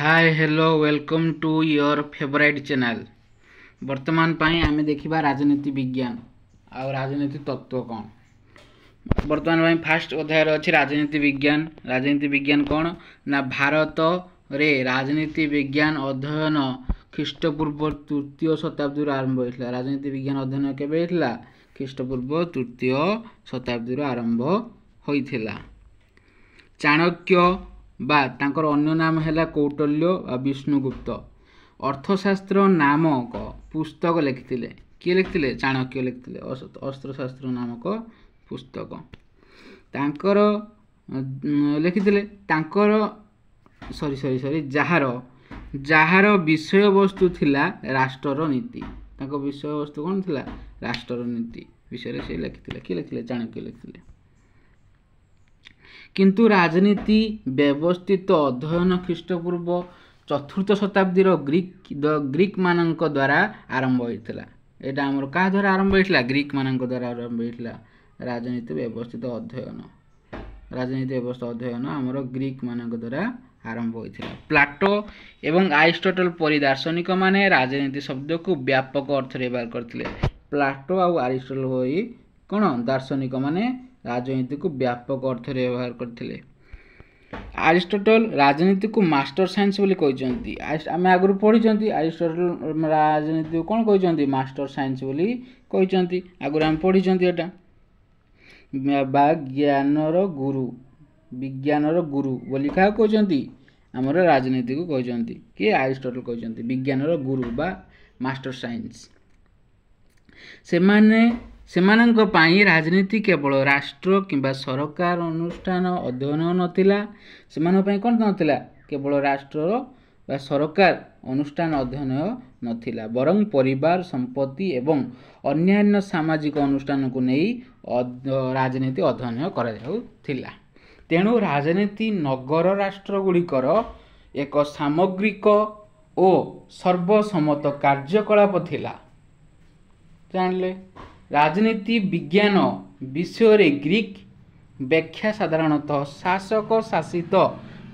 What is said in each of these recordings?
Hi hello welcome to your favourite channel. वर्तमान पाई आमे देखिबा राजनीति विज्ञान आ राजनीति तत्व कौन। वर्तमान पाई फास्ट अध्याय अछि राजनीति विज्ञान। राजनीति विज्ञान कौन ना भारत रे राजनीति विज्ञान अध्ययन ख्रीष्टपूर्व तृतीय शताब्दी आरंभ होइतला। राजनीति विज्ञान अध्ययन केबे होइतला? ख्रीष्टपूर्व तृतीय शताब्दी आरंभ होइतला। चाणक्य बा तांकर अन्य नाम है कौटल्य विष्णुगुप्त अर्थशास्त्र नामक पुस्तक लिखिथिले। किए लिखिथिले? चाणक्य लिखिथिले अर्थशास्त्र नामक पुस्तक तांकर लिखिथिले। तांकर जार विषय वस्तु थिला राष्ट्रर नीति। तांको विषय वस्तु कौन थिला? राष्ट्रर नीति विषय से लिखिथिले। किए लिखिथिले? चाणक्य लिखिथिले। किंतु राजनीति व्यवस्थित अध्ययन ख्रीष्टपूर्व चतुर्थ शताब्दी ग्रीक मानक द्वारा आरंभ होइतला। एटा हमर का द्वारा आरंभ होइतला? ग्रीक मानक द्वारा आरंभ होइतला। राजनीति व्यवस्थित अध्ययन हमर ग्रीक मानक द्वारा आरंभ होइतला। प्लाटो एवं आरिस्टोटल परि दार्शनिक माने राजनीति शब्द को व्यापक अर्थ रे व्यवहार करथिले। प्लाटो आ आरिस्टोटल होई कोन दार्शनिक माने राजनीति को व्यापक अर्थ रे व्यवहार करथिले। आरिस्टोटल राजनीति को मास्टर साइंस बोली कहचंती। आमे आगु पढिचंती आरिस्टोटल राजनीति को कोन कहचंती? मास्टर साइंस बोली कहचंती। आगु हम पढिचंती एटा बा विज्ञानर गुरु बोली का कहचंती? हमर राजनीति को कहचंती कि आरिस्टोटल कहचंती विज्ञानर गुरु बा मास्टर साइंस। सेमानंक पाई राजनीति केवल राष्ट्र किंबा सरकार अनुष्ठान अध्ययन नथिला। सेमान पाई कोन नथिला? केवल राष्ट्र बा सरकार अनुष्ठान अध्ययन नथिला, बरं परिवार संपत्ति एवं अन्यान्य सामाजिक अनुष्ठान को नहीं राजनीति अध्ययन करा जाउथिला। तेणु राजनीति नगर राष्ट्र गुड़िकर एक सामग्रिक और सर्वसम्मत कार्यकलाप थिला। जानले राजनीति विज्ञान विषय रे ग्रीक व्याख्या साधारणतः शासक शासित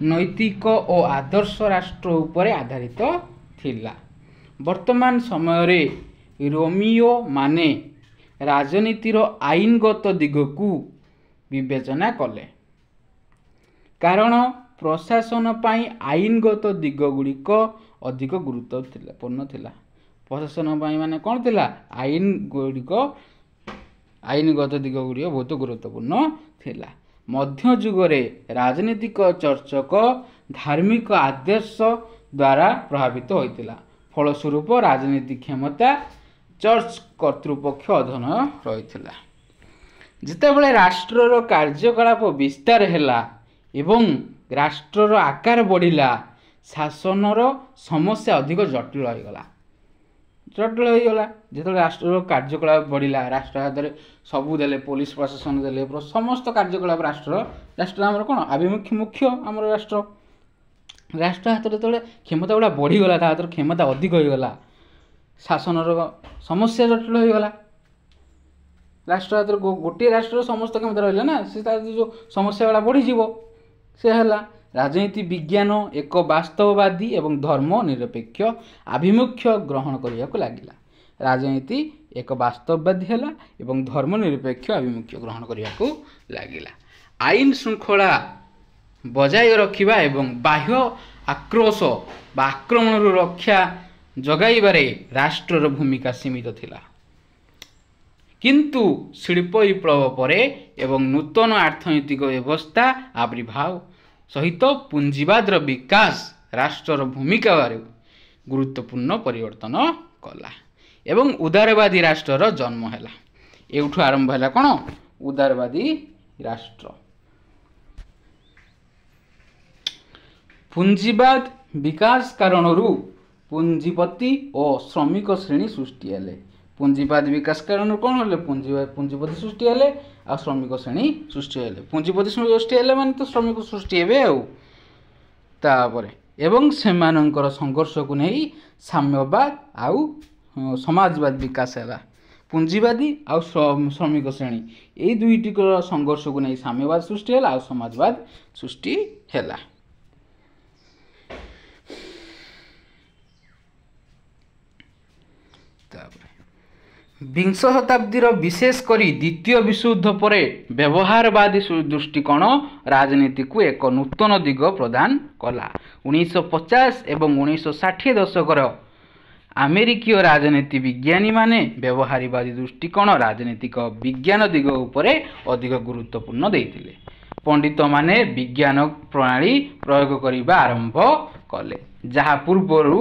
नैतिक और आदर्श राष्ट्र उपरे आधारित थिला। वर्तमान समय रे रोमियो माने राजनीतिर आईनगत दिग को विवेचना कले, कारण प्रशासन पाई आईनगत दिग गुड़िक अधिक गुरुत्वपूर्ण थिला। प्रशासन पाई माने कौन थिला? आईनगत दिग गुड़िक बहुत गुरुत्वपूर्ण थिला। मध्य जुगरे राजनीतिक चर्चक धार्मिक आदर्श द्वारा प्रभावित होइतिला। फलस्वरूप राजनीतिक क्षमता चर्च कर्तृपक्ष अधीन रहितिला। जितेबले राष्ट्रर कार्यकलाप विस्तार हैला एवं राष्ट्रर आकार बढ़िला, शासनर समस्या अधिक जटिल होइगला। जिते राष्ट्र कार्यकलाप बढ़िला, राष्ट्र हाथ में सबू देले, पुलिस प्रशासन देले, समस्त कार्यकलाप राष्ट्र आमर कौन आभिमुख्य मुख्य आमर राष्ट्र हाथ में जो क्षमता गुड़ा बढ़ीगला, हाथ क्षमता अधिक होइगला, शासनर समस्या जटिल होइगला। राष्ट्र हाथ में गोटे राष्ट्र समस्त क्षमता रहा ना, से जो समस्या गुड़ा बढ़ी से है। राजनीति विज्ञान एक वास्तववादी एवं धर्म निरपेक्ष आभिमुख्य ग्रहण करने को लगिला। राजनीति एक वास्तववादी है एवं धर्म निरपेक्ष आभिमुख्य ग्रहण करने को लगिला। आईन श्रृंखला बजाय रखिबा एवं बाह्य आक्रोश बा आक्रमण रक्षा जगाइबारे राष्ट्रर भूमिका सीमित थिला। किंतु शिल्प विप्लव परे एवं नूतन अर्थनैतिक व्यवस्था आविर्भाव सहित पुंजीवाद विकास राष्ट्रर भूमिका गुरुत्वपूर्ण परिवर्तन कला एवं उदारवादी राष्ट्रर जन्म है। एठू आरंभ है कौन? उदारवादी राष्ट्र। पुंजीवाद विकास कारणरू पुंजीपति और श्रमिक श्रेणी सृष्टि हेले। पुंजीवाद विकास कारण कौन हेले? पुंजीपति सृष्टि हेले आ श्रमिक श्रेणी सृष्टि हेले। पुंजीपति सृष्टि हेले माने तो श्रमिक सृष्टि हेबे आ तापरे एवं सेमानंकर संघर्ष को नहीं साम्यवाद आउ समाजवाद विकास है। पुंजीवादी आउ श्रमिक श्रेणी यही दुईटी संघर्ष को नहीं साम्यवाद सृष्टि है आ समाजवाद सृष्टि है। ବିଂଶ ଶତାବ୍ଦୀର ବିଶେଷ କରି ଦ୍ୱିତୀୟ ବିଶ୍ୱଯୁଦ୍ଧ ପରେ ବ୍ୟବହାରବାଦୀ ଦୃଷ୍ଟିକୋଣ ରାଜନୀତିକୁ ଏକ ନୂତନ ଦିଗ ପ୍ରଦାନ କଲା। 1950 ଏବଂ 1960 ଦଶକର ଆମେରିକୀୟ ରାଜନୀତି ବିଜ୍ଞାନୀମାନେ ବ୍ୟବହାରବାଦୀ ଦୃଷ୍ଟିକୋଣ ରାଜନୈତିକ ବିଜ୍ଞାନ ଦିଗ ଉପରେ ଅଧିକ ଗୁରୁତ୍ୱପୂର୍ଣ୍ଣ ଦେଇଥିଲେ। ପଣ୍ଡିତମାନେ ବିଜ୍ଞାନ ପ୍ରଣାଳୀ ପ୍ରୟୋଗ କରିବା ଆରମ୍ଭ କଲେ, ଯାହା ପୂର୍ବରୁ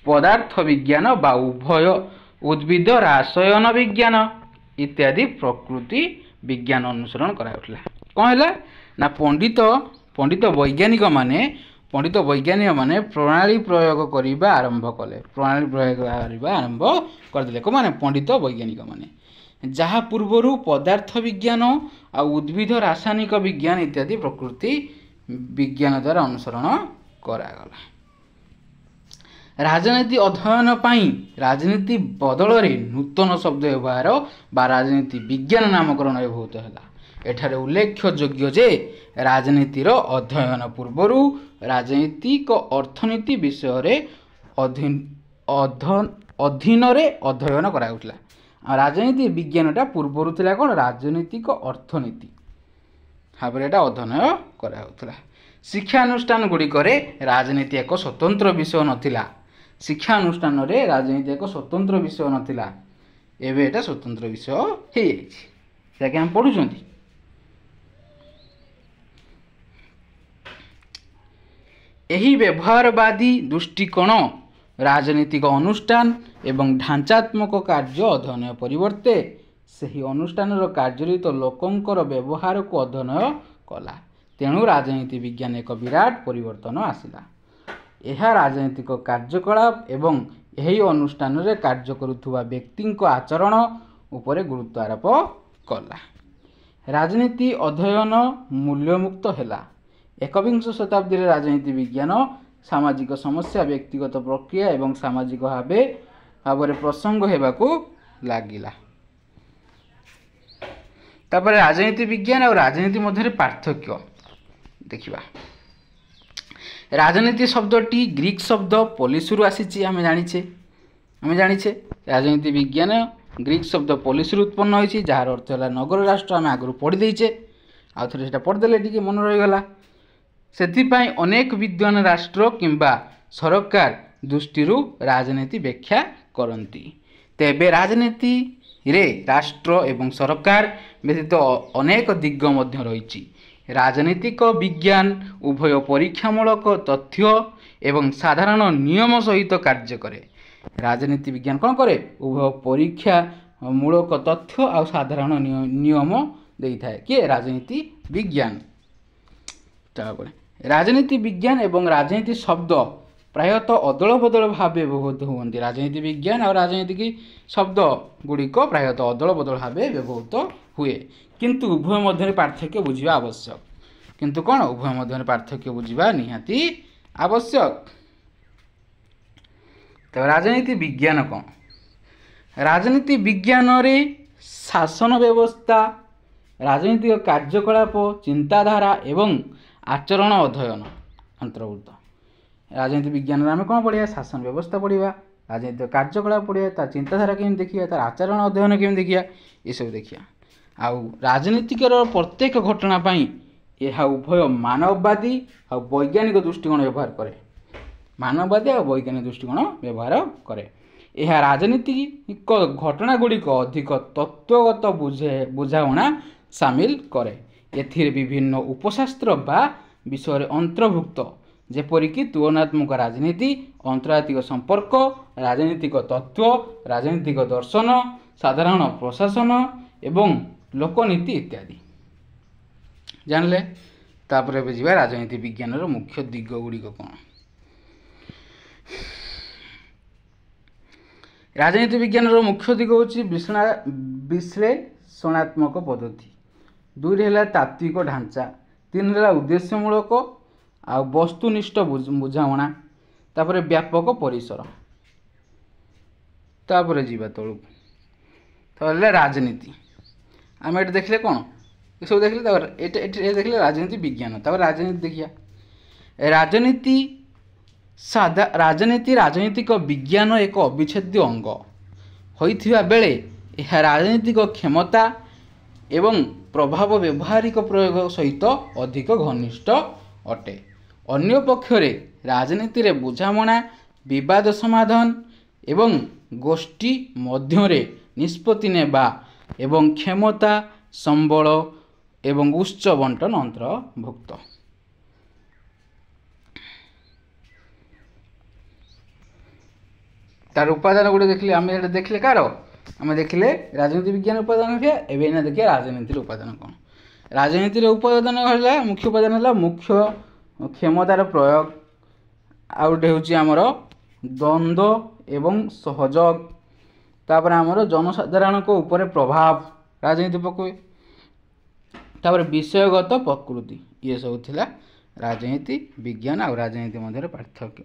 ପଦାର୍ଥ ବିଜ୍ଞାନ ବା ଉଦ୍ଭିଦ ରାସାୟନ ବିଜ୍ଞାନ ଇତ୍ୟାଦି ପ୍ରକୃତି ବିଜ୍ଞାନ ଅନୁସରଣ କରାଯାଉଥିଲା। କ'ଣ ହେଲା ନା ପଣ୍ଡିତ ବୈଜ୍ଞାନିକମାନେ ପ୍ରଣାଳୀ ପ୍ରୟୋଗ କରିବା ଆରମ୍ଭ କଲେ। କୋଉମାନେ? ପଣ୍ଡିତ ବୈଜ୍ଞାନିକମାନେ, ଯାହା ପୂର୍ବରୁ ପଦାର୍ଥ ବିଜ୍ଞାନ ଆଉ ଉଦ୍ଭିଦ ରାସାୟନିକ ବିଜ୍ଞାନ ଇତ୍ୟାଦି ପ୍ରକୃତି ବିଜ୍ଞାନ ଦ୍ୱାରା ଅନୁସରଣ କରାଗଲା। ରାଜନୀତି ଅଧ୍ୟୟନ ପାଇଁ ରାଜନୀତି ବଦଳରେ ନୂତନ ଶବ୍ଦ ବ୍ୟବହାର ବା ରାଜନୀତି ବିଜ୍ଞାନ ନାମକରଣ ବ୍ୟବହୃତ ହେଲା। ଏଠାରେ ଉଲ୍ଲେଖଯୋଗ୍ୟ ଯେ ରାଜନୀତିର ଅଧ୍ୟୟନ ପୂର୍ବରୁ ରାଜନୈତିକ ଅର୍ଥନୀତି ବିଷୟରେ ଅଧୀନରେ ଅଧ୍ୟୟନ କରାଯାଉଥିଲା। ରାଜନୀତି ବିଜ୍ଞାନଟା ପୂର୍ବରୁ ଥିଲା କ'ଣ? ରାଜନୈତିକ ଅର୍ଥନୀତି ଭାବରେ ଏଟା ଅଧ୍ୟୟନ କରାଯାଉଥିଲା। ଶିକ୍ଷାନୁଷ୍ଠାନ ଗୁଡ଼ିକରେ ରାଜନୀତି ଏକ ସ୍ୱତନ୍ତ୍ର ବିଷୟ ନଥିଲା। ଶିକ୍ଷାନୁଷ୍ଠାନରେ ରାଜନୀତି ଏକ ସ୍ୱତନ୍ତ୍ର ବିଷୟ ନଥିଲା, ଏବେ ଏଟା ସ୍ୱତନ୍ତ୍ର ବିଷୟ ହେଇଯାଇଛି, ଯାହାକି ଆମେ ପଢ଼ୁଛନ୍ତି। ଏହି ବ୍ୟବହାରବାଦୀ ଦୃଷ୍ଟିକୋଣ ରାଜନୈତିକ ଅନୁଷ୍ଠାନ ଏବଂ ଢାଞ୍ଚାତ୍ମକ କାର୍ଯ୍ୟ ଅଧ୍ୟୟନ ପରିବର୍ତ୍ତେ ସେହି ଅନୁଷ୍ଠାନର କାର୍ଯ୍ୟରତ ଲୋକଙ୍କର ବ୍ୟବହାରକୁ ଅଧ୍ୟୟନ କଲା। ତେଣୁ ରାଜନୀତି ବିଜ୍ଞାନ ଏକ ବିରାଟ ପରିବର୍ତ୍ତନ ଆସିଲା। ଏହା ରାଜନୈତିକ କାର୍ଯ୍ୟକଳାପ ଏବଂ ଏହି ଅନୁଷ୍ଠାନରେ କାର୍ଯ୍ୟ କରୁଥିବା ବ୍ୟକ୍ତିଙ୍କ ଆଚରଣ ଉପରେ ଗୁରୁତ୍ୱ ଆରୋପ କଲା। ରାଜନୀତି ଅଧ୍ୟୟନ ମୂଲ୍ୟମୁକ୍ତ ହେଲା। ଏକବିଂଶ ଶତାବ୍ଦୀରେ ରାଜନୀତି ବିଜ୍ଞାନ ସାମାଜିକ ସମସ୍ୟା, ବ୍ୟକ୍ତିଗତ ପ୍ରକ୍ରିୟା ଏବଂ ସାମାଜିକ ଭାବରେ ପ୍ରସଙ୍ଗ ହେବାକୁ ଲାଗିଲା। ତାପରେ ରାଜନୀତି ବିଜ୍ଞାନ ଆଉ ରାଜନୀତି ମଧ୍ୟରେ ପାର୍ଥକ୍ୟ ଦେଖିବା। ରାଜନୀତି ଶବ୍ଦଟି ଗ୍ରୀକ୍ ଶବ୍ଦ ପୋଲିସରୁ ଆସିଛି। ଆମେ ଜାଣିଛେ ରାଜନୀତି ବିଜ୍ଞାନ ଗ୍ରୀକ୍ ଶବ୍ଦ ପୋଲିସରୁ ଉତ୍ପନ୍ନ ହୋଇଛି, ଯାହାର ଅର୍ଥ ହେଲା ନଗର ରାଷ୍ଟ୍ର। ଆମେ ଆଗରୁ ପଢ଼ି ଦେଇଛେ, ଆଉ ଥରେ ସେଇଟା ପଢ଼ିଦେଲେ ଟିକେ ମନେ ରହିଗଲା। ସେଥିପାଇଁ ଅନେକ ବିଦ୍ୱାନ ରାଷ୍ଟ୍ର କିମ୍ବା ସରକାର ଦୃଷ୍ଟିରୁ ରାଜନୀତି ବ୍ୟାଖ୍ୟା କରନ୍ତି। ତେବେ ରାଜନୀତିରେ ରାଷ୍ଟ୍ର ଏବଂ ସରକାର ବ୍ୟତୀତ ଅନେକ ଦିଗ ମଧ୍ୟ ରହିଛି। ରାଜନୈତିକ ବିଜ୍ଞାନ ଉଭୟ ପରୀକ୍ଷାମୂଳକ ତଥ୍ୟ ଏବଂ ସାଧାରଣ ନିୟମ ସହିତ କାର୍ଯ୍ୟ କରେ। ରାଜନୀତି ବିଜ୍ଞାନ କ'ଣ କରେ? ଉଭୟ ପରୀକ୍ଷାମୂଳକ ତଥ୍ୟ ଆଉ ସାଧାରଣ ନିୟମ ଦେଇଥାଏ। କିଏ? ରାଜନୀତି ବିଜ୍ଞାନ। ତାପରେ ରାଜନୀତି ବିଜ୍ଞାନ ଏବଂ ରାଜନୀତି ଶବ୍ଦ ପ୍ରାୟତଃ ଅଦଳ ବଦଳ ଭାବେ ବ୍ୟବହୃତ ହୁଅନ୍ତି। ରାଜନୀତି ବିଜ୍ଞାନ ଆଉ ରାଜନୈତିକ ଶବ୍ଦ ଗୁଡ଼ିକ ପ୍ରାୟତଃ ଅଦଳ ବଦଳ ଭାବେ ବ୍ୟବହୃତ ହୁଏ, କିନ୍ତୁ ଉଭୟ ମଧ୍ୟରେ ପାର୍ଥକ୍ୟ ବୁଝିବା ଆବଶ୍ୟକ। ଉଭୟ ମଧ୍ୟରେ ପାର୍ଥକ୍ୟ ବୁଝିବା ନିହାତି ଆବଶ୍ୟକ। ତେବେ ରାଜନୀତି ବିଜ୍ଞାନ କ'ଣ? ରାଜନୀତି ବିଜ୍ଞାନରେ ଶାସନ ବ୍ୟବସ୍ଥା, ରାଜନୈତିକ କାର୍ଯ୍ୟକଳାପ, ଚିନ୍ତାଧାରା ଏବଂ ଆଚରଣ ଅଧ୍ୟୟନ ଅନ୍ତର୍ଭୁକ୍ତ। ରାଜନୀତି ବିଜ୍ଞାନରେ ଆମେ କ'ଣ ପଢ଼ିବା? ଶାସନ ବ୍ୟବସ୍ଥା ପଢ଼ିବା, ରାଜନୈତିକ କାର୍ଯ୍ୟକଳାପ ପଢ଼ିବା, ତାର ଚିନ୍ତାଧାରା କେମିତି ଦେଖିବା, ତାର ଆଚରଣ ଅଧ୍ୟୟନ କେମିତି ଦେଖିବା, ଏସବୁ ଦେଖିବା। ଆଉ ରାଜନୀତିକର ପ୍ରତ୍ୟେକ ଘଟଣା ପାଇଁ ଏହା ଉଭୟ ମାନବବାଦୀ ଆଉ ବୈଜ୍ଞାନିକ ଦୃଷ୍ଟିକୋଣ ବ୍ୟବହାର କରେ। ଏହା ରାଜନୀତିକ ଘଟଣା ଗୁଡ଼ିକ ଅଧିକ ତତ୍ତ୍ୱଗତ ବୁଝାମଣା ସାମିଲ କରେ। ଏଥିରେ ବିଭିନ୍ନ ଉପଶାସ୍ତ୍ର ବା ବିଷୟରେ ଅନ୍ତର୍ଭୁକ୍ତ, ଯେପରିକି ତୁଳନାତ୍ମକ ରାଜନୀତି, ଅନ୍ତର୍ଜାତୀୟ ସମ୍ପର୍କ, ରାଜନୈତିକ ତତ୍ତ୍ୱ, ରାଜନୈତିକ ଦର୍ଶନ, ସାଧାରଣ ପ୍ରଶାସନ ଏବଂ ଲୋକନୀତି ଇତ୍ୟାଦି। ଜାଣିଲେ? ତାପରେ ଏବେ ଯିବା ରାଜନୀତି ବିଜ୍ଞାନର ମୁଖ୍ୟ ଦିଗ ଗୁଡ଼ିକ କ'ଣ। ରାଜନୀତି ବିଜ୍ଞାନର ମୁଖ୍ୟ ଦିଗ ହେଉଛି ବିଶ୍ଳେଷଣାତ୍ମକ ପଦ୍ଧତି, 2 ହେଲା ତାତ୍ତ୍ୱିକ ଢାଞ୍ଚା, 3 ହେଲା ଉଦ୍ଦେଶ୍ୟମୂଳକ ଆଉ ବସ୍ତୁନିଷ୍ଠ ବୁଝାମଣା, ତାପରେ ବ୍ୟାପକ ପରିସର। ତାପରେ ଯିବା ତଳକୁ, ତାହେଲେ ରାଜନୀତି ଆମେ ଏଠି ଦେଖିଲେ କ'ଣ ଏସବୁ ଦେଖିଲେ। ତାପରେ ଏଠି ଦେଖିଲେ ରାଜନୀତି ବିଜ୍ଞାନ। ତାପରେ ରାଜନୀତି ଦେଖିବା। ରାଜନୀତିକ ବିଜ୍ଞାନ ଏକ ଅବିଚ୍ଛେଦ୍ୟ ଅଙ୍ଗ ହୋଇଥିବା ବେଳେ ଏହା ରାଜନୈତିକ କ୍ଷମତା ଏବଂ ପ୍ରଭାବ ବ୍ୟବହାରିକ ପ୍ରୟୋଗ ସହିତ ଅଧିକ ଘନିଷ୍ଠ ଅଟେ। ଅନ୍ୟପକ୍ଷରେ ରାଜନୀତିରେ ବୁଝାମଣା, ବିବାଦ ସମାଧାନ ଏବଂ ଗୋଷ୍ଠୀ ମଧ୍ୟରେ ନିଷ୍ପତ୍ତି ନେବା ଏବଂ କ୍ଷମତା, ସମ୍ବଳ ଏବଂ ଉଚ୍ଚ ବଣ୍ଟନ ଅନ୍ତର୍ଭୁକ୍ତ। तार उपादान गोटे देखिले आम देखिले कार आम देखिले राजनीति विज्ञान उपादान एवं एना देखिए राजनीतिर उपादान कौन। राजनीतिर उपादान है मुख्य उपादान है मुख्य क्षमतार प्रयोग आउ गोटे हूँ आमर द्वंद्व एवं सहयोग तापर आमर जनसाधारण को ऊपर प्रभाव राजनीति पकए तापर विषयगत प्रकृति ये सब थिला राजनीति विज्ञान और राजनीति मध्य पार्थक्य।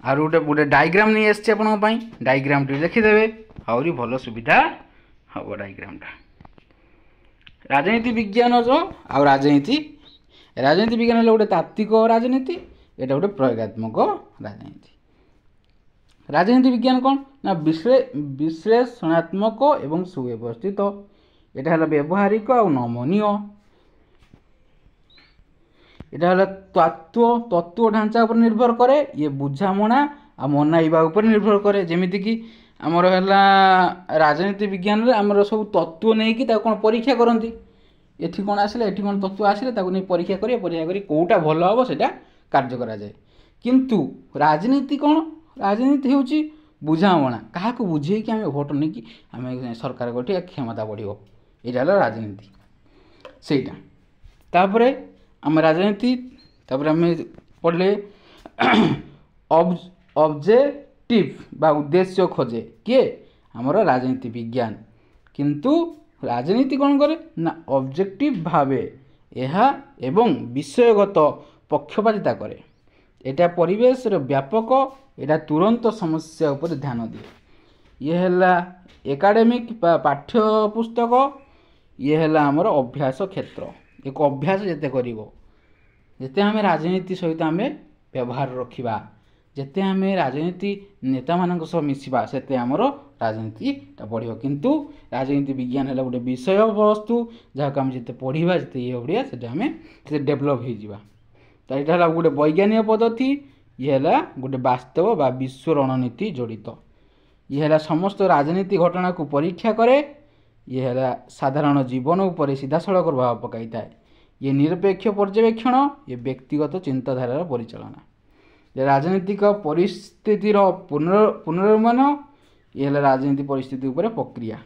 आर गोटे गोटे डायग्राम नहीं आसছে आपन पई डायग्राम टी लिखिदेवे आउरी भल सुविधा हम डायग्रामटा राजनीति विज्ञान जो आ राजनीति विज्ञान गोटे तात्विक राजनीति एटा गोटे प्रयोगात्मक राजनीति। राजनीति विज्ञान कौन ना विश्लेषणात्मक एवं सुव्यवस्थित एटा है व्यवहारिक और नमनीय यहाँ तत्व ढांचा पर निर्भर करे ये बुझामणा आ मनाइबा उपर निर्भर करे जमीती कि आमर है राजनीति विज्ञान रे आमर सब तत्व नहीं कि कौन परीक्षा करती एठी कौन आसिले एठी कौन तत्व आसिले ताको नहीं परीक्षा करी कोटा भल हम सेटा कार्य करा जाए। किंतु राजनीति कौन राजनीति होची बुझामणा क्या बुझे कि आम भोट नहीं कि आम सरकार गोटे क्षमता बढ़ो यहाँ राजनीति सेटा तापर आम राजनीति तापर आम पढ़ले ऑब्जेक्टिव बा उद्देश्य खोजे किए आमर राजनीति विज्ञान किंतु राजनीति कौन करे ना ऑब्जेक्टिव भावे यह एवं विषयगत पक्षपातिता करे एटा परिवेश व्यापक एटा तुरंत समस्या उपर ध्यान दिए ये है एकाडेमिक पाठ्य पुस्तक ये है आमर अभ्यास क्षेत्र एक अभ्यास जिते करते आम राजनीति सहित आम व्यवहार रखा जिते आम राजनीति नेता मान मिसवा से आमर राजनीतिटा बढ़ो। किंतु राजनीति विज्ञान है गोटे विषय वस्तु जहाँ आम जिते पढ़ा जिते ये पढ़ा से आम डेभलप हो तो यहाँ गोटे वैज्ञानिक पद्धति ये है गोटे वास्तव बा विश्व रणनीति जड़ित ये है समस्त राजनीति घटना को परीक्षा करे ये है साधारण जीवन उपर सीधासलख प्रभाव पकई था ये निरपेक्ष पर्यवेक्षण ये व्यक्तिगत चिंताधारार परिचालना राजनीतिक परिस्थितिर पुनर्निर्माण ये है राजनीति परिस्थिति उपर प्रक्रिया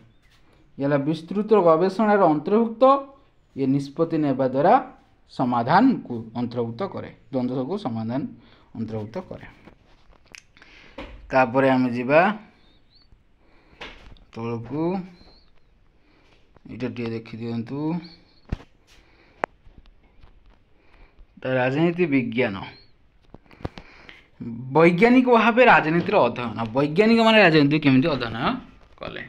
ये है विस्तृत गवेषणार अंतर्भुक्त ये निष्पत्ति नेबा द्वारा समाधान को अंतर्भुक्त करे द्वंद्व को समाधान अंतर्भुक्त करे। तापर आम जीवा तलकू ये देखी दिंतु राजनीति विज्ञान वैज्ञानिक भाव राजनीतिर अध्ययन वैज्ञानिक मान राजनीति केमिति अध्ययन कले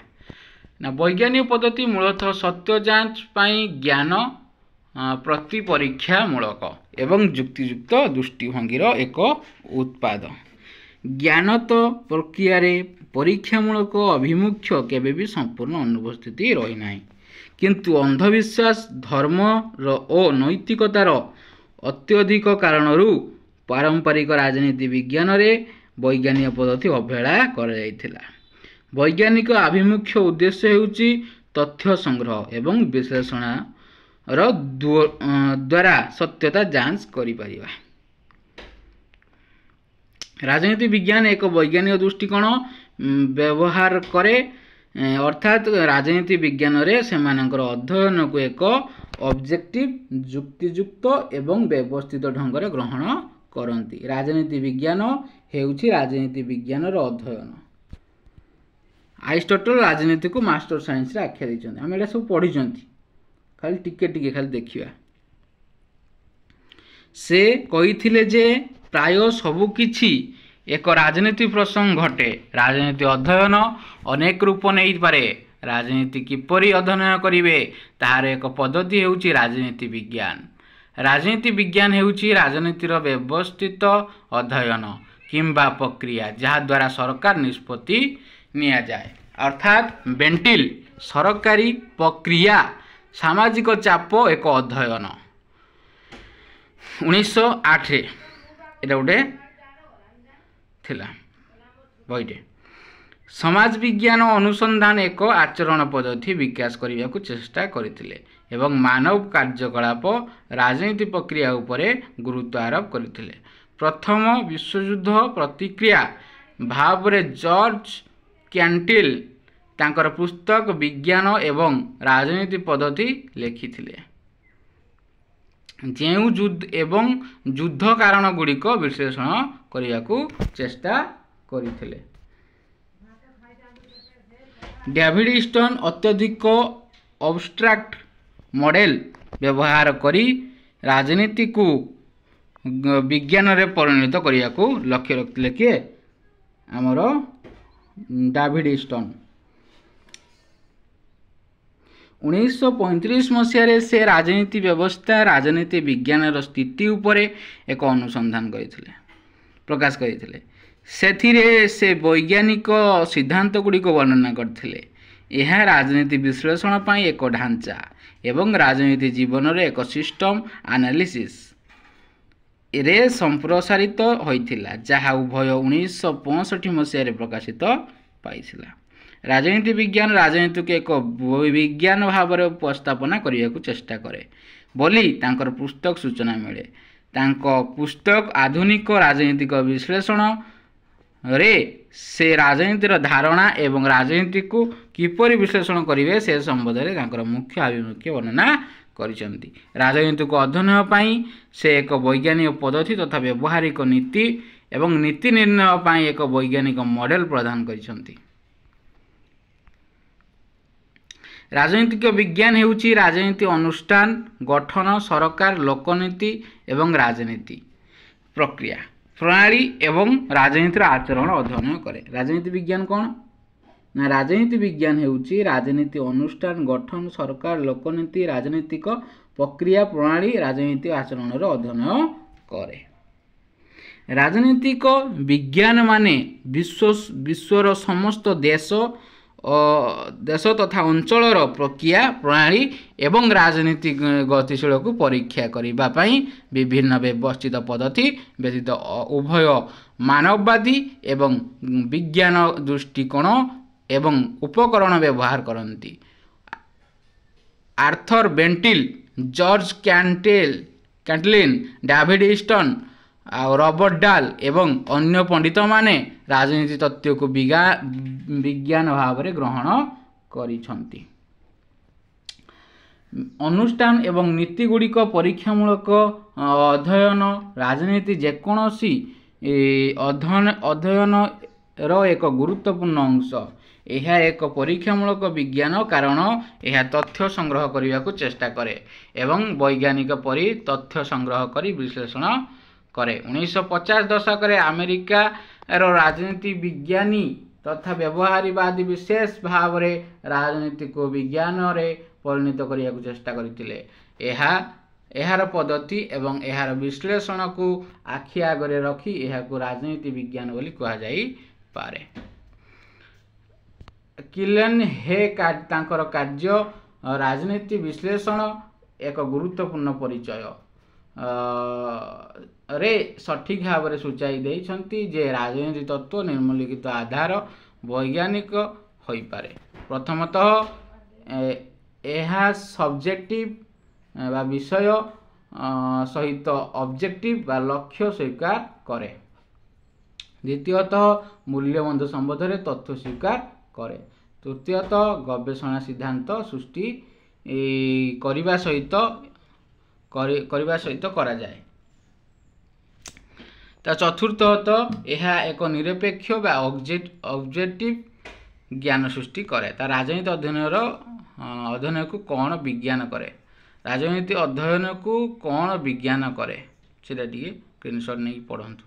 ना वैज्ञानिक पद्धति मूलतः सत्य जांच पाई ज्ञान प्रति परीक्षा मूलक एवं युक्तियुक्त दृष्टिभंगीर एक उत्पाद ज्ञानत प्रक्रिया परीक्षामूलक अभिमुख्य केबे भी संपूर्ण अनुपस्थिति रही ना किंतु अंधविश्वास धर्म और नैतिकतार अत्यधिक कारणरू पारंपरिक राजनीति विज्ञान रे वैज्ञानिक पद्धति अवहेला करा जायथिला। वैज्ञानिक आभिमुख्य उद्देश्य हेउची तथ्य संग्रह एवं विश्लेषण द्वारा सत्यता जांच करि परिबा। राजनीति विज्ञान एक वैज्ञानिक दृष्टिकोण व्यवहार करे अर्थात राजनीति विज्ञान रे सेमानकर अध्ययन को एक ऑब्जेक्टिव युक्तियुक्त एवं व्यवस्थित ढंग रे ग्रहण करती। राजनीति विज्ञान हेउछि राजनीति विज्ञान रो अध्ययन। आरिस्टोटल राजनीति को मास्टर साइंस रे आख्या दैछन्ति हम एटा सब पढि छन्ति खाली टिके खाली देखिबा। से कहिथिले जे प्राय सबु किछि एक राजनीति प्रसंग घटे। राजनीति अध्ययन अनेक रूप नहीं पारे। राजनीति किपरि अध्ययन करिवे तार एक पद्धति हेउछि राजनीति विज्ञान। राजनीति विज्ञान हेउछि राजनीतिर व्यवस्थित अध्ययन किंबा प्रक्रिया जहा द्वारा सरकार निष्पत्ति निया जाए। अर्थात बेंटिल सरकारी प्रक्रिया सामाजिक चाप एक अध्ययन 1908 रे एटा गोटे थिला बईटे समाज विज्ञान अनुसंधान एक आचरण पद्धति विकास करने को चेष्टा करथिले एवं मानव कार्यकलाप राजनीति प्रक्रिया उपरे गुरुत्व आरोप करथिले। प्रथम विश्वयुद्ध प्रतिक्रिया भाव रे जॉर्ज कैंटिल तांकर पुस्तक विज्ञान एवं राजनीति पद्धति लिखिथिले जेउ युद्ध एवं युद्ध कारण गुड़िक विश्लेषण करने को चेष्टा करथिले। डेविड ईस्टन अत्यधिक अब्स्ट्रैक्ट मॉडल व्यवहार करी राजनीति को विज्ञान रे परिणत करने को लक्ष्य रखिले किए आमर डेविड ईस्टन। 1935 मसीह से राजनीति व्यवस्था राजनीति विज्ञान स्थिति उपरे एक अनुसंधान करथिले प्रकाश करथिले सेथिरे से वैज्ञानिक सिद्धांत गुड़िक वर्णना करथिले। यह राजनीति विश्लेषण पाई एक ढांचा एवं राजनीति जीवन रे एक सिस्टम एनालिसिस रे संप्रसारित होइथिला जहा उभय 1965 मसीह प्रकाशित पाइथिला। राजनीति विज्ञान राजनीति को एक विज्ञान भाव में उपस्थापना करने को चेष्टा करे बोली तांकर पुस्तक सूचना मिले। तांको पुस्तक आधुनिक राजनीतिक विश्लेषण रे से राजनीतिर धारणा एवं राजनीति को किपरि विश्लेषण करेंगे से संबंध में तांकर मुख्य आभिमुख्य वर्णना करिसेंती। राजनीति को अध्ययन पाई से एक वैज्ञानिक पद्धति तथा व्यवहारिक नीति एवं नीति निर्णय पाई एक वैज्ञानिक मॉडल प्रदान करिसेंती। राजनीतिक विज्ञान हेउची राजनीति अनुष्ठान गठन सरकार लोकनीति एवं राजनीति प्रक्रिया प्रणाली एवं राजनीतिर आचरण अध्ययन करे। राजनीति विज्ञान कौन ना राजनीति विज्ञान हेउची राजनीति अनुष्ठान गठन सरकार लोकनीति राजनीतिक प्रक्रिया प्रणाली राजनीति आचरण अध्ययन करे। राजनीतिक विज्ञान माने विश्वर समस्त देश तथा अंचलर प्रक्रिया प्रणाली एवं राजनीतिक गतिशील को परीक्षा करिबा पई विभिन्न व्यवस्थित पद्धति व्यतीत उभय मानववादी एवं विज्ञान दृष्टिकोण एवं उपकरण व्यवहार करती। आर्थर बेंटिल जॉर्ज कैंटलिन डेविड ईस्टन और रॉबर्ट डाल एवं अन्य पंडित माने राजनीति तत्व को विज्ञान भाव में ग्रहण करिसेंती। अनुष्ठान एवं नीति गुड़िक परीक्षामूलक अध्ययन राजनीति जेकोसी अध्ययन रो एक गुरुत्वपूर्ण अंश। यह एक परीक्षामूलक विज्ञान कारण यह तथ्य संग्रह करने को चेष्टा करे एवं वैज्ञानिक परि तथ्य संग्रह करी विश्लेषण करे। 1950 दशक रे अमेरिका रो राजनीति विज्ञानी तथा व्यवहारवादी विशेष भाव रे राजनीति को विज्ञान रे परिणत करने को चेष्टा करथिले। एहार पद्धति एवं एहार विश्लेषण को आखि आगरे रखी एहाको राजनीति विज्ञान बोली कहा जाई पारे। किलन हे तांकर कार्य राजनीति विश्लेषण एक गुरुत्वपूर्ण परिचय रे सठिक भाव में सूचाई देइछंती जे राजनीति तत्व निम्नलिखित आधार वैज्ञानिक होई पारे। प्रथमतः यह सब्जेक्टिव बा विषय सहित ऑब्जेक्टिव बा लक्ष्य स्वीकार करे। द्वितीयतः मूल्यबंध संबंध में तथ्य स्वीकार करे। तृतीयतः गवेषणा सिद्धांत सृष्टि करने सहित करा जाए। चतुर्थतः यह एक निरपेक्ष बा ऑब्जेक्टिव ज्ञान सृष्टि करे। राजनीति अध्ययन को कौन विज्ञान करे राजनीति अध्ययन को कौन विज्ञान करे सेटा टिके स्क्रीनशॉट नहीं पढ़ंतु।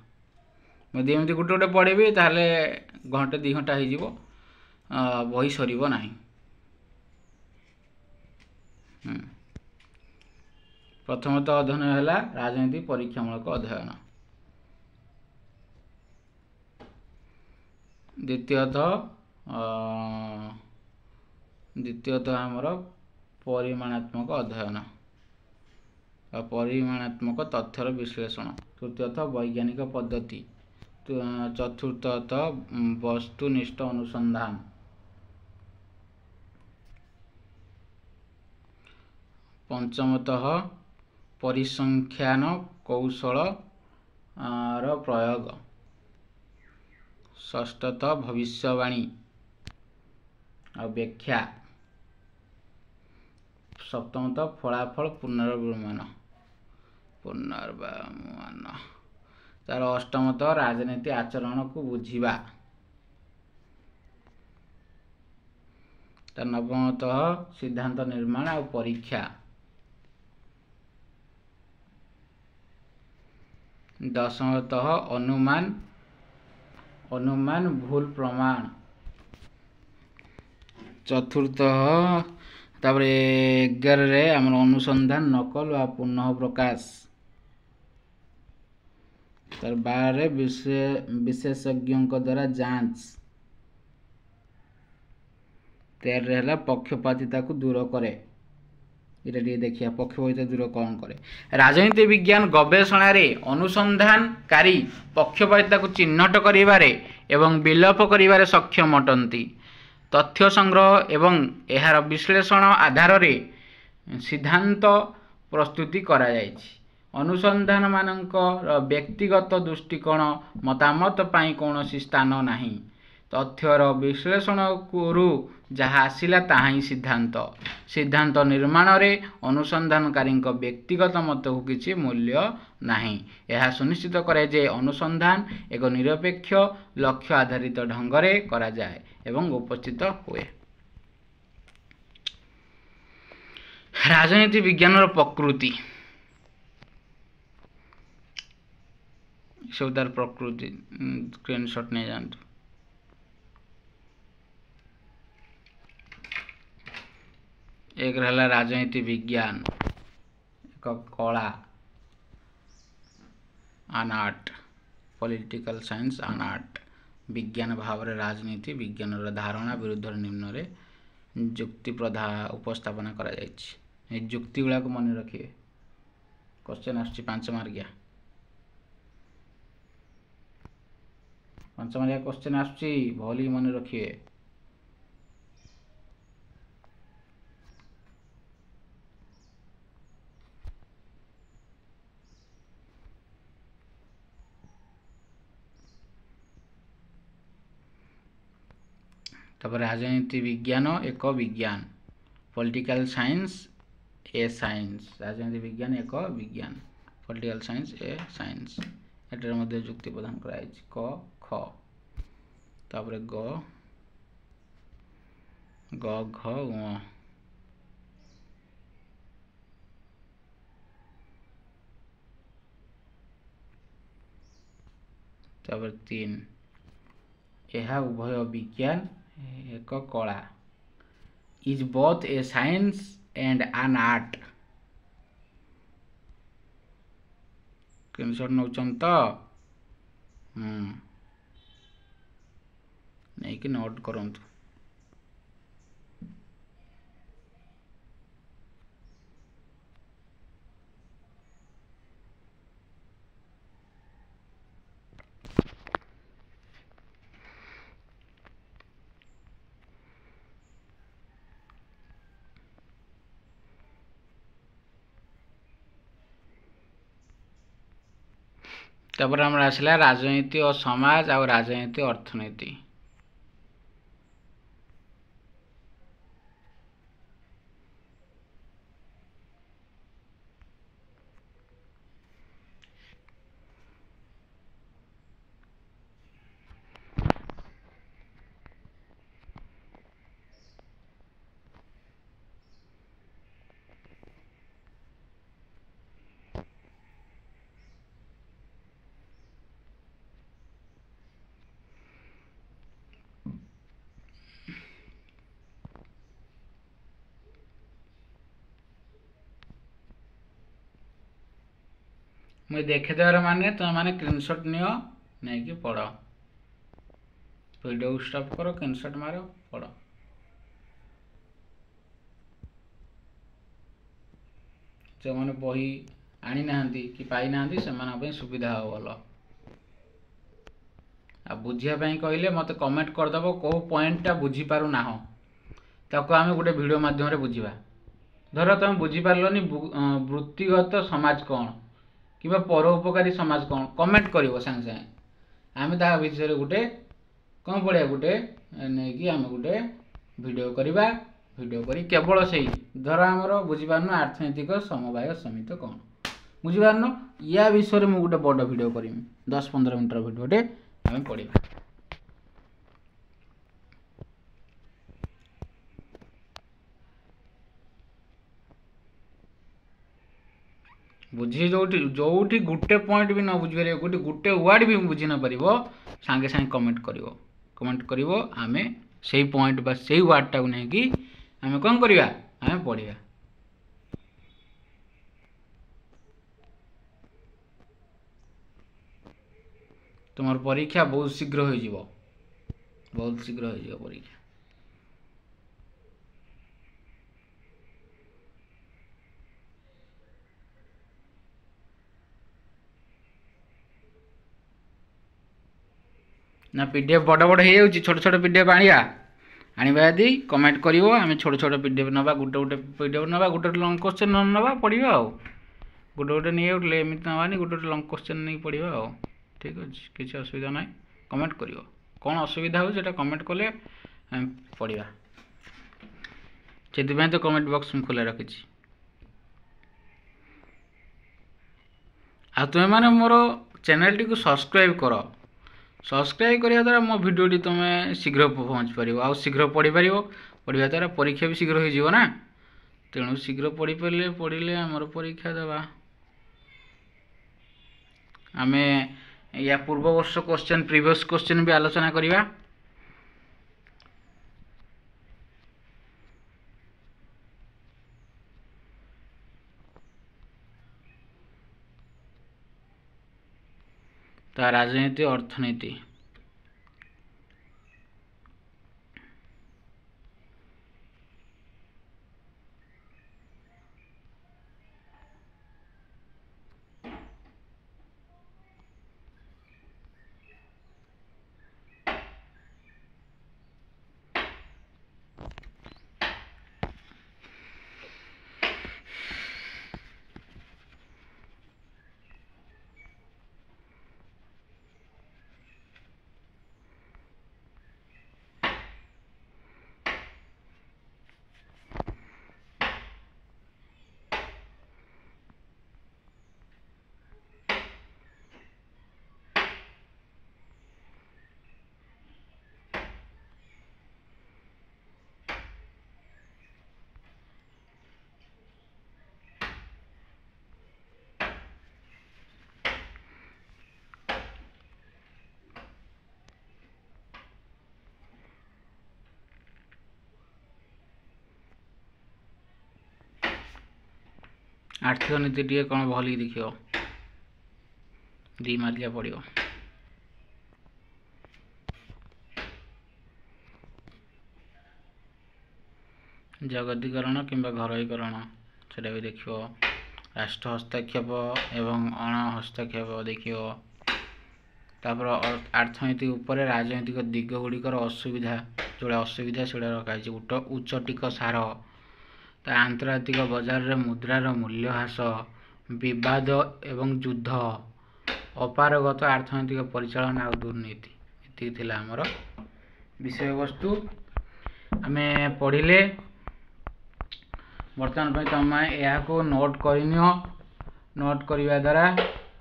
मध्य एमती गोटे गोटे पढ़ेबी ताहले घंटे 2 घंटा हो बही सरीब नाही। प्रथमतः अध्ययन है राजनीति परीक्षामूलक अध्ययन। द्वितीयतः द्वितीयतः आमर परिमाणात्मक अध्ययन परिमाणात्मक तथ्यर विश्लेषण। तृतीयतः वैज्ञानिक पद्धति। चतुर्थतः वस्तुनिष्ठ अनुसंधान। पंचमतः परिसंख्यान कौशल प्रयोग। षष्ठतः भविष्यवाणी और व्याख्या। सप्तमतः फलाफल पुनर्विमान। तार अष्टमतः राजनीति आचरण को बुझिबा। तार नवमतः सिद्धांत निर्माण और परीक्षा। दशमतः अनुमान भूल प्रमाण। चतुर्थतः तापर 11 आम अनुसंधान नकल व पुनः प्रकाश। तार 12 विशेषज्ञों द्वारा जांच। 13 है पक्षपातिता को दूर करे। ये देखिए पक्षपातिता दूर कौन करे। राजनीति विज्ञान गवेषणा रे अनुसंधानकारी पक्षपातिता को चिन्हट करिबारे एवं विलोप करिबारे सक्षम अटंती। तथ्य संग्रह एवं एहार विश्लेषण आधार रे सिद्धांत प्रस्तुति करा जायछि। अनुसंधान मानक व्यक्तिगत दृष्टिकोण मतामत पाई कौनसी स्थान नाही। तथ्यर विश्लेषण करू जहाँ आसिला ताहा ही सिद्धांत निर्माण रे अनुसंधानकारी व्यक्तिगत मत को किसी मूल्य नाही। यह सुनिश्चित करे जे अनुसंधान एक निरपेक्ष लक्ष्य आधारित ढंगरे करा जाए एवं उपस्थित हुए। राजनीति विज्ञान प्रकृति सबदार प्रकृति स्क्रीनशॉट नहीं जानतु। एक रहा राजनीति विज्ञान एक कला आन आर्ट पॉलिटिकल साइंस आन आर्ट विज्ञान भाव में राजनीति विज्ञान धारणा विरुद्ध निम्न रे जुक्ति उपस्थापना करा जायछि। जुक्ति गुड़ा को मन रखिए। क्वेश्चन आसछि 5 मार्किया 5 मार्किया क्वेश्चन आसछि भली मन रखिए। तब राजनीति विज्ञान एक विज्ञान पॉलिटिकल साइंस ए साइंस। राजनीति विज्ञान एक विज्ञान पॉलिटिकल साइंस ए साइंस। एटार मध्य जुक्ति प्रदान कराई क ख तापर ग घ ङ तापर 3 यह उभय विज्ञान एक कला is both a science and an art. Screenshot नौचन तो नहीं कि नोट करंतु। तापर हमरा आसला राजनीति और समाज और राजनीति अर्थनीति। मुझे देखेदेवर माने तुम मैंने स्क्रीनशॉट नियो नहीं कि पढ़ वीडियो स्टॉप करो स्क्रीनशॉट मारो पढ़। ଯେଉଁମାନେ ବହି ଆଣିନାହାନ୍ତି କି ପାଇନାହାନ୍ତି ସେମାନଙ୍କ ପାଇଁ ସୁବିଧା ହେବ ଭଲ। ଆଉ ବୁଝିବା ପାଇଁ କହିଲେ ମୋତେ କମେଣ୍ଟ କରିଦେବ କେଉଁ ପଏଣ୍ଟଟା ବୁଝିପାରୁନାହ, ତାକୁ ଆମେ ଗୋଟେ ଭିଡ଼ିଓ ମାଧ୍ୟମରେ ବୁଝିବା। ଧର ତୁମେ ବୁଝିପାରିଲନି ବୃତ୍ତିଗତ ସମାଜ କ'ଣ କିମ୍ବା ପରୋପକାରୀ ସମାଜ କ'ଣ, କମେଣ୍ଟ କରିବ ସାଙ୍ଗେ ସାଙ୍ଗେ, ଆମେ ତା ବିଷୟରେ ଗୋଟେ କ'ଣ ପଡ଼ିଆ ଗୋଟେ ନେଇକି ଆମେ ଗୋଟେ ଭିଡ଼ିଓ କରିବା। ଭିଡ଼ିଓ କରି କେବଳ ସେଇ ଧର ଆମର ବୁଝିପାରୁନ ଅର୍ଥନୈତିକ ସମବାୟ ସମିତି କ'ଣ ବୁଝିପାରୁନ, ୟା ବିଷୟରେ ମୁଁ ଗୋଟେ ବଡ଼ ଭିଡ଼ିଓ କରିବି, 10-15 ମିନିଟ୍ର ଭିଡ଼ିଓଟେ ଆମେ ପଢ଼ିବା। ବୁଝି ଯୋଉଠି ଗୋଟେ ପଏଣ୍ଟ ବି ନ ବୁଝିପାରିବ, ଗୋଟେ ୱାର୍ଡ଼ ବି ବୁଝି ନ ପାରିବ, ସାଙ୍ଗେ ସାଙ୍ଗେ କମେଣ୍ଟ କରିବ ଆମେ ସେଇ ପଏଣ୍ଟ ବା ସେଇ ୱାର୍ଡ଼ଟାକୁ ନେଇକି ଆମେ କ'ଣ କରିବା, ଆମେ ପଢ଼ିବା। ତୁମର ପରୀକ୍ଷା ବହୁତ ଶୀଘ୍ର ହୋଇଯିବ ପରୀକ୍ଷା। ନା PDF ବଡ଼ ବଡ଼ ହେଇଯାଉଛି, ଛୋଟ ଛୋଟ PDF ଆଣିବା ଯଦି କମେଣ୍ଟ କରିବ, ଆମେ ଛୋଟ ଛୋଟ PDF ନେବା, ଗୋଟେ PDF ନେବା, ଗୋଟେ ଲଙ୍ଗ କ୍ୱେଶ୍ଚନ୍ ନେବା ପଢ଼ିବା। ଆଉ ଗୋଟେ ନେଇ ଆଉଥିଲେ ଏମିତି ନେବାନି, ଗୋଟେ ଲଙ୍ଗ କ୍ୱେଶ୍ଚନ୍ ନେଇକି ପଢ଼ିବା। ଆଉ ଠିକ୍ ଅଛି, କିଛି ଅସୁବିଧା ନାହିଁ। କମେଣ୍ଟ କରିବ କ'ଣ ଅସୁବିଧା ହେଉଛି ସେଇଟା କମେଣ୍ଟ କଲେ ଆମେ ପଢ଼ିବା। ସେଥିପାଇଁ ତ କମେଣ୍ଟ ବକ୍ସ ମୁଁ ଖୋଲା ରଖିଛି। ଆଉ ତୁମେମାନେ ମୋର ଚ୍ୟାନେଲଟିକୁ ସବସ୍କ୍ରାଇବ୍ କର। ସବସ୍କ୍ରାଇବ୍ କରିବା ଦ୍ୱାରା ମୋ ଭିଡ଼ିଓଟି ତୁମେ ଶୀଘ୍ର ପହଞ୍ଚି ପାରିବ, ଆଉ ଶୀଘ୍ର ପଢ଼ିପାରିବ। ପଢ଼ିବା ଦ୍ୱାରା ପରୀକ୍ଷା ବି ଶୀଘ୍ର ହୋଇଯିବ ନା, ତେଣୁ ଶୀଘ୍ର ପଢ଼ିଲେ ଆମର ପରୀକ୍ଷା ଦେବା। ଆମେ ୟା ପୂର୍ବ ବର୍ଷ ପ୍ରିଭିୟସ୍ କ୍ୱେଶ୍ଚନ୍ ବି ଆଲୋଚନା କରିବା। ତା ରାଜନୀତି ଅର୍ଥନୀତି आर्थिक नीति टे कौन भल देख 2 मार्किया पड़ो। जगतीकरण किंबा घरोईकरण से भी देख, राष्ट्र हस्तक्षेप एवं अण हस्तक्षेप देख, अर्थनीति उपर राजनैतिक दिग गुड़िकर असुविधा जोड़ा असुविधा से रखाई उच्च टिकस हार, आंतर्जातिक बजार रे मुद्रार मूल्य ह्रास, विवाद एवं युद्ध, अपारगत अर्थनैतिक परिचालन और दुर्नीति ये थिला हमर विषय वस्तु। आमे पढ़िले बर्तमान पे तुम यहाँ नोट करनियो। नोट करने द्वारा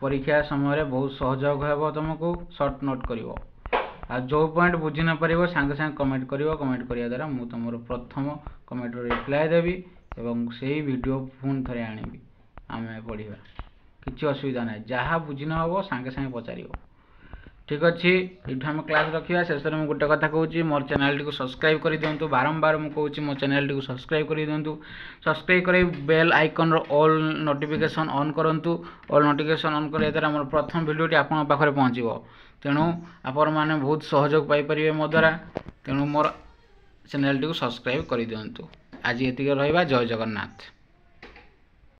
परीक्षा समय बहुत सहयोग हो, तुमको सर्ट नोट कर जो पॉइंट बुझी न पार सांगे सांगे कमेंट कर। कमेंट करने द्वारा मुझे तुम प्रथम कमेंट रिप्लाई देवी एवं से वीडियो पुणी थे आनी आम पढ़ा किसी असुविधा ना, जहाँ बुझी न हो सांगे सांगे पचार। ठीक अच्छे ये आम क्लास रखा। शेष में गोटे कथा कहूँ, मोर चैनल टी सब्सक्राइब कर दिंतु। बारंबार मुझे कहूँ मो चैनल टी सब्सक्राइब कर दिंतु। सब्सक्राइब कर bell icon all notification on करंतु। ऑल नोटिफिकेशन ऑन कर द्वारा मोर प्रथम वीडियोटी आपन पाखरे पहुँचो। तेणु आपण मैंने बहुत सहयोग पाइपर मो द्वारा। तेणु मोर चैनल टी सब्सक्राइब कर दिंतु। आज ये रहा। जय जगन्नाथ।